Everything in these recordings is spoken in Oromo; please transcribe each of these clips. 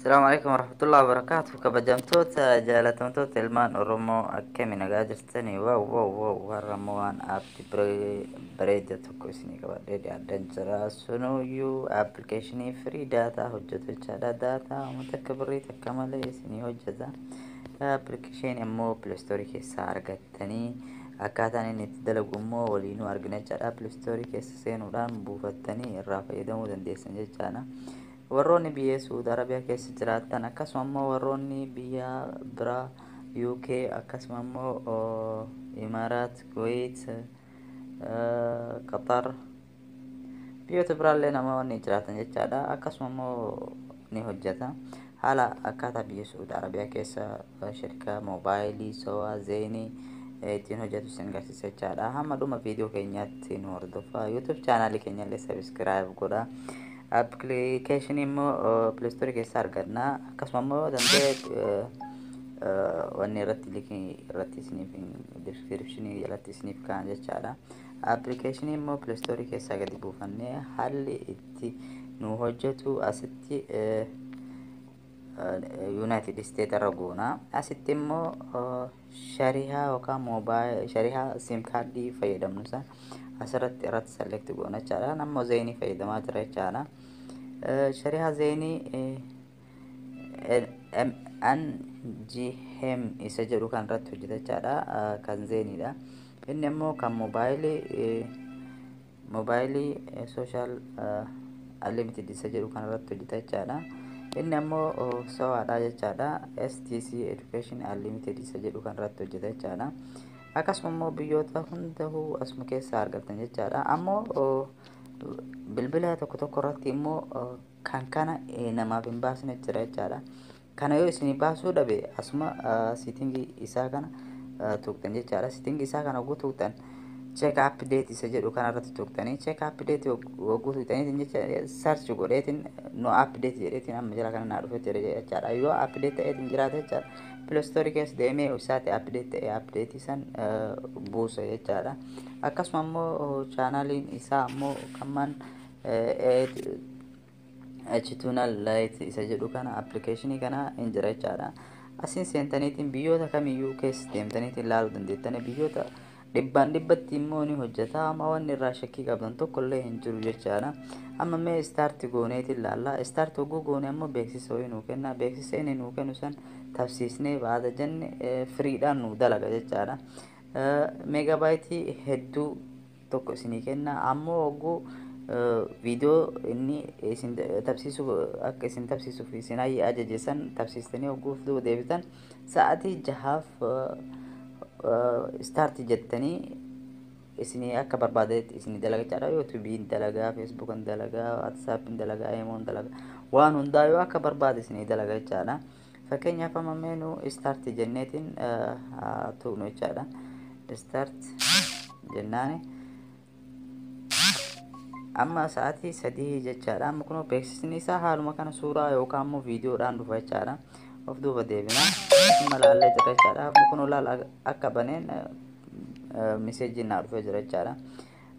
السلام عليكم ورحمة الله وبركاته. كبجمتوتا جالتمتوتا المان أرومو أكمي نجاجرتني واو واو واو ورموان أبتي بريدة تكوسني كبردي أدنجرا سنو يو أبليكيشني فري داتا هجتو جالا داتا متكبري تكمل سني هجتا أبليكيشن أمو بلستوري كيسا أرغتني akkaataan inni itti dalagu immoo waliinuu argina jechaadha. Apple Store keessa seenuudhaan buufattanii irraa fayyadamuu dandeessan jechaadha. Warroonni biyya Saudi Arabiyaa keessa jiraatan akkasuma immoo warroonni biyya biraa UK akkasuma immoo Imaaraat, Kuwait, Qatar biyyoota biraallee namoonni jiraatan jechaadha. Akkasuma immoo ni hojjeta. Haala akkaataa biyya Saudi Arabiyaa keessa shirkaa moobaayilii Sawaa Zeenii ittiin hojjetu isin agarsiisa jechaadha. Hamma dhuma viidiyoo keenyaatti nu hordofaa. YouTube chaanaalii keenya illee subscribe godhaa. Application immoo Play Store keessa arganna. Akkasuma immoo danda'e wanni irratti linkii irratti isiniif description jalatti isiniif kaa'an jechaadha. Application immoo Play Store keessa gadi buufannee haalli itti nu hojjetu asitti United States ragoona. Asitti immoo sharihaa yookaan moobaayil sharihaa sim kaardii fayyadamnu san asirratti irratti select goona jechaadha. Nammoo zeenii fayyadamaa jira jechaadha. Sharihaa zeenii NGM isa jedhu kan irratti hojjeta jechaadha. Kan zeeniidha. Inni immoo kan moobaayilii social unlimited isa jedhu kan irratti hojjeta jechaadha. Inni ammoo sawaadha jechaadha. STC Education Unlimited isa jedhu kan irratti hojjeta jechaadha. Akkasuma immoo biyyoota hundahuu asuma keessa argattan jechaadha. Ammoo bilbila tokko irratti immoo kan kana namaaf hin baasne jira jechaadha. Kana yoo isin baasuu dhabe asuma setting isaa kana tuqxan jechaadha. Setting isaa kana utuu tuqxan check update isa jedhu kan irratti tuqtanii check update utuu tuqtanii jecha search godheetiin no update jedheetiin amma jira kana naa dhufe jechaadha. Yoo update ta'eetiin jiraata jechaadha. Play Store keessa deemee isaatti update ta'ee update san buusa jechaadha. Akkasuma immoo chaanaaliin isaa immoo kamaan H2nal Lite isa jedhu kana application kana hin jira jechaadha. Asin seentaniitiin biyyoota kamiyyuu keessa deemtaniitiin ilaaluu dandeettanii biyyoota dhibbatti immoo ni hojjeta. Amma wanni irraa shakkii qabdan tokko illee hin jiru jechaadha. Amma mee start gooneetiin ilaalla. Start hogguu goone ammoo beeksisa wayii nuu kenna. Beeksisa inni nuu kennu san tafsiisnee baada jenne firiidhaan nu dalaga jechaadha. Meegabaayitii hedduu tokko isinii kenna. Ammoo hogguu viidiyoo inni isin tabsiisu akka isin tabsiisuuf isin ajajesan tabsiistanii hogguuf deebitan sa'aatii 6 start jettanii isini akka barbaadetti isini dalaga jechaadha. YouTube dalagaa, Facebook dalagaa, WhatsApp dalagaa, Imo dalagaa waan hundaa yoo akka barbaade isini dalaga jechaadha. Fakkeenyaaf amma meenu start jenneetiin tuqnu jechaadha. Start jennaani amma sa'aatii 3 jechaadha. Amma kunoo beeksisni isaa haaluma kana suuraa yookaan immoo viidiyoodhaan dhufa jechaadha. Of duuba deebina amma laallee jira jechaadha. Amma kunoo laala akka baneen message naa dhufe jira jechaadha.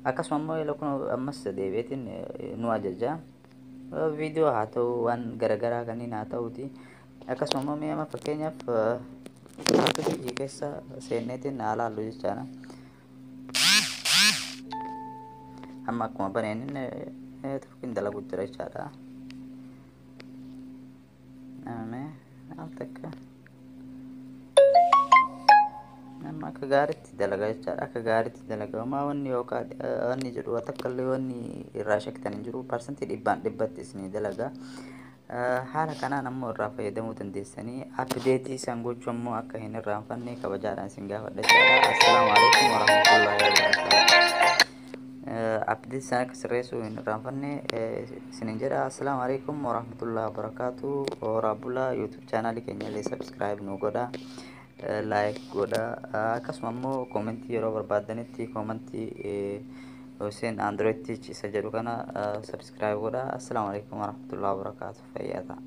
Akkasuma immoo yeroo kunoo ammas deebi'eetiin nu ajaja. Viidiyoo haa ta'u waan garagaraa kanneen haa ta'uuti. Akkasuma immoo mee amma fakkeenyaaf kaartii keessa seenneetiin ilaallu jechaadha. Amma akkuma baneen tokkiin dalagu jira jechaadha. Altakka nama akka gaariitti dalagaa jechaadha. Akka gaariitti dalagaa maa wanni yookaan wanni jedhu takka illee wanni irraa shakkitan hin jiru. Parsantii 100% isinii dalagaa. Haala kanaan ammoo irraa fayyadamuu dandeessanii update san gochuu ammoo akka hin irraanfanne kabajaadhaan isin gaafadha jechaadha. Assalaamu alaikum warahmatullahi wabarakatuh. Update sana akka sirreessuu hin irraanfanne isinin jedha. Assalaamu alaikum warahmatullahi wabarakatuh. Waraabula YouTube chaanaalii keenya illee subscribe nu godhaa. Like godhaa. Akkasuma immoo commentii yeroo barbaadanitti commentii Hussein Android Teach isa jedhu kana subscribe godhaa. Assalaamu alaikum warahmatullahi wabarakatuh. Fayyadaa.